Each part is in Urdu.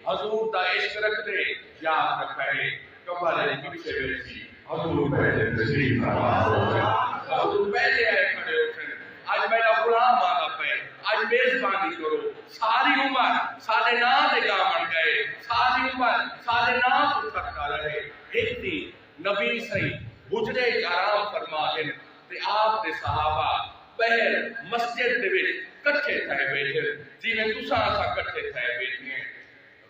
حضور دا عشق رکھ دے یاد رکھے کمرے پیچھے بیٹھی حضور پہلے تشریف فرما حضور پہلے آئے کھڑے اٹھن آج میرا غلام آنا پہ آج میزبانی کرو ساری عمر سارے نام دے گا بن گئے ساری عمر سارے نام اٹھتا رہے ایک دی نبی صحیح حجرے آرام فرما دن تے آپ دے صحابہ بہر مسجد دے وچ کٹھے تھے بیٹھے جی میں تساں سا کٹھے تھے بیٹھے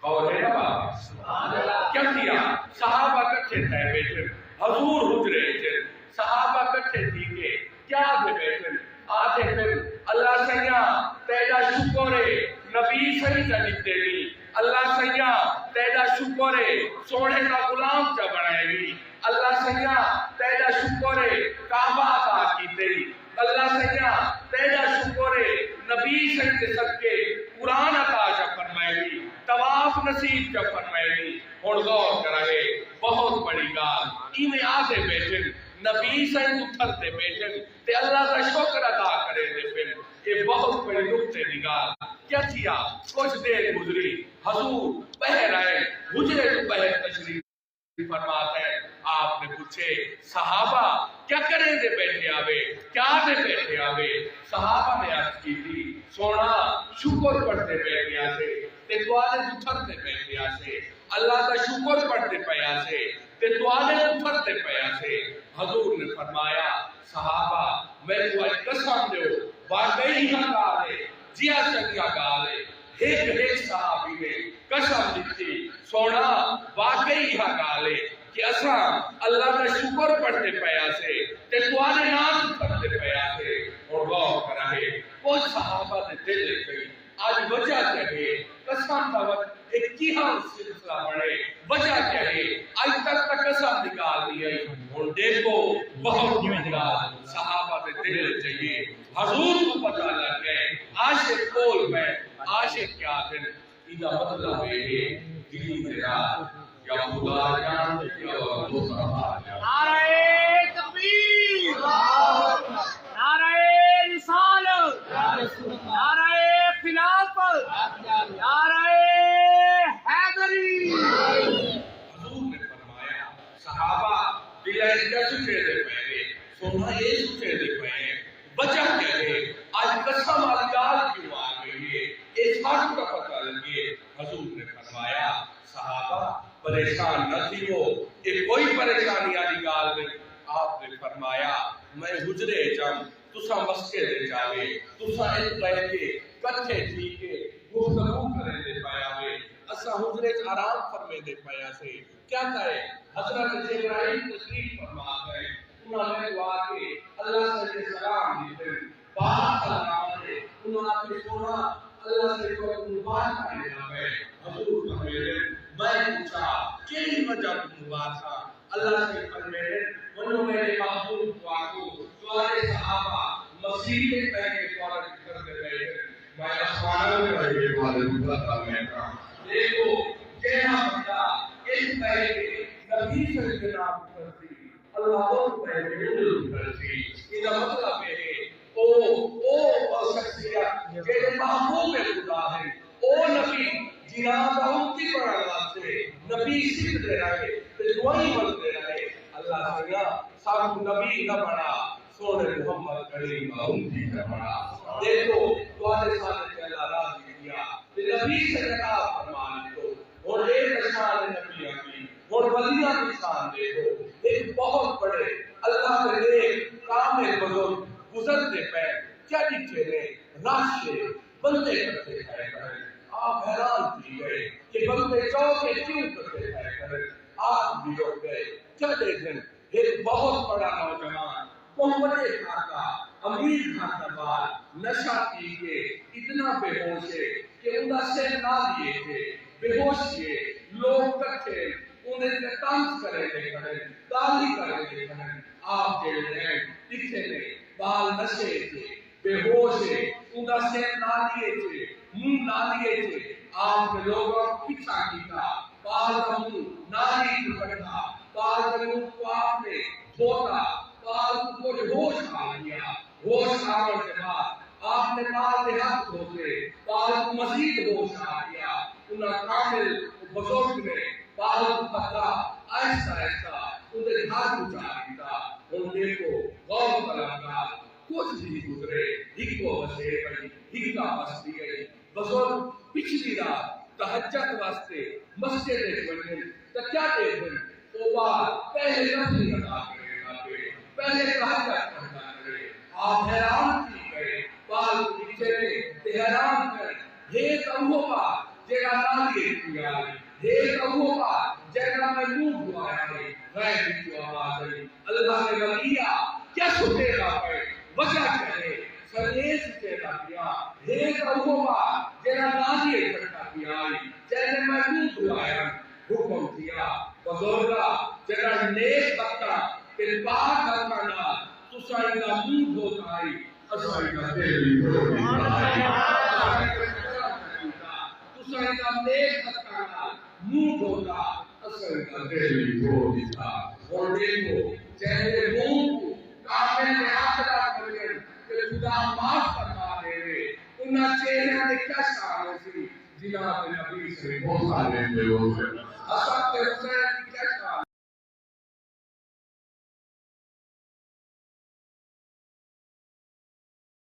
غور ہے نا بابا کیا کیا صحابہ کٹھے تھے بیٹھے حضور حجرے چ صحابہ کٹھے تھی کے کیا دے بیٹھے آتے پھر اللہ سیاں تیرا شکر ہے نبی صحیح سے لکھتے نہیں اللہ سیاں تیرا شکر ہے سونے کا غلام چا بنائے گی اللہ سیاں تیرا شکر ہے کعبہ عطا کی تیری اللہ سیاں تیرا شکر ہے نبی صحیح سے صدقے قرآن عطا چا فرمائے گی طواف نصیب چا فرمائے گی اور غور کرائے بہت بڑی گال انہیں آتے بیٹھے نبی صحیح اتھرتے بیٹھے تے اللہ کا شکر ادا کرے دے پھر یہ بہت بڑی نقطے نگار کیا کیا کچھ دیر گزری حضور بہر آئے حجرے کو بہر تشریف فرماتے ہیں آپ نے پوچھے صحابہ کیا کریں دے بیٹھے آوے کیا دے بیٹھے آوے صحابہ نے عرض کی تھی سونا شکر پڑھتے بیٹھے آسے تے دعالے اتھرتے بیٹھے آسے اللہ کا شکر پڑھتے پہ آسے تے دعالے اتھرتے پہ آسے حضور نے فرمایا صحابہ میں کو آج قسم دے واقعی ہاں گالے جیا سکیا گالے ایک صحابی نے قسم دیتی سونا واقعی ہاں گالے کہ اساں اللہ کا شکر پڑھتے پیا سے تے دعالے نام پڑھتے پیا سے اور غور کرائے وہ صحابہ نے دل گئی آج وجہ کہے قسم کا وقت ایک کیہاں سلسلہ بڑھے وجہ کہے آج تک قسم نکال دی ہے اور دیکھو بہت نکال صحابہ نے دل چاہیے حضور کو پتہ لگ گئے عاشق کول میں عاشق کیا دن ایدہ مطلب ہے دلی میرا یا خدا جان یا مصطفیٰ جان نعرہ تکبیر نعرہ رسالت نعرہ خلافت نعرہ حیدری حضور نے فرمایا صحابہ دلائیں کیا سچے دے پہلے سونا یہ سچے دے پہلے وجہ کیا ہے آج قسم آلگال کیوں آ گئی ہے اس حق کا پتہ لگے حضور نے فرمایا صحابہ پریشان نہ تھی وہ ایک کوئی پریشانی آلی گال میں آپ نے فرمایا میں حجرے جاؤں تسا مسکے دے جاوے تسا ایک گئے کے کچھے تھی کے گفتگو کرے دے پایا وے اسا حجرے آرام فرمے دے پایا سے کیا کہے حضرت جبرائیل تشریف فرما گئے انہوں نے دعا کے اللہ سے سلام دیتے بات سلام دے انہوں نے سونا اللہ سے کوئی مبارک آئے جاوے حضور فرمیدے میں پوچھا کیلی وجہ مبارکہ اللہ سے فرمیدے انہوں میرے محبوب دعا کو سوارے صحابہ مسیح کے پہلے فورت کرتے رہے میں اسمانوں میں رہے والے مطلقہ میں کہا دیکھو کہنا بندہ اس پہلے نبی سے جناب کرتی اللہ کو پہلے علم کرتی یہ مطلب ہے او شخصیت جیسے محبوب خدا ہے او نبی جناب کی پڑھا واسطے نبی سکھ دے رہے دعائی بلتے رہے اللہ سیا سب نبی نہ بڑا سونے محمد کریم امتی نہ بڑا دیکھو تمہارے ساتھ اللہ راضی کیا نبی سے خطاب فرمان دو اور ایک شان نبی کی اور ولیہ کی شان دیکھو ایک بہت بڑے اللہ کے نیک کامل بزرگ گزرتے پہ کیا دکھے نے راشے بندے کرتے کھائے کریں آپ حیران تھی گئے کہ بندے چوکے کیوں کرتے کھائے کریں آپ بھی ہو گئے چلے دن ایک بہت بڑا نوجوان محمد خان کا امیر خان کا بال نشہ کی کے اتنا بے ہوش ہے کہ انہا سے نہ لیے تھے بے ہوش کیے لوگ کٹھے انہیں تنس کرے دے کریں گالی کرے دے کریں آپ جیلے ہیں دکھے نے بال نشے تھے بے ہوش ہے انہا سے نہ لیے تھے منہ نہ لیے تھے آپ نے لوگوں پیچھا کیتا بال کا منہ نالی کو پڑھا بال کا منہ کو آپ نے دھوتا بال کو ہوش آ گیا ہوش آنے کے بعد آپ نے بال کے ہاتھ دھوتے بال کو مزید ہوش آ گیا انہیں کامل بزرگ نے باہر پتہ آہستہ آہستہ انہیں گھر پہنچا دیتا اور دیکھو غور کرنا کچھ بھی گزرے ایک کو بسے پڑی ایک کا بس دی گئی بزرگ پچھلی رات تہجد واسطے مسجد بننے تو کیا دیکھیں وہ بات پہلے نفلی ادا کرے گا پہلے تہجد کرنا کرے آپ حیران کی گئے بال نیچے نے حیران کر یہ کہو بات جگہ نالی کیا یہ کہو بات جگہ میں منہ دعایا ہے غیر کی آواز ہے اللہ نے ولیہ کیا سوچے گا پہ وجہ کہے سریے سوچے گا کیا یہ کہو بات جگہ نالی کرتا کیا جگہ میں منہ دعایا حکم کیا بزرگا جگہ نیک بکتا پھر پاک کرنا تو ساری کا منہ دھوتا ہے اسائی کا دل دھوتا ہے تو ساری کا نیک بکتا منہ دھوتا اسائی کا دل دھوتا اور دیکھو چہرے منہ کو کامل میں آخرہ کریں کہ خدا معاف کرنا دے رہے انہاں چہرے نے کیا شامل سی جناب نبی سے بہت سارے لوگ حسن حسین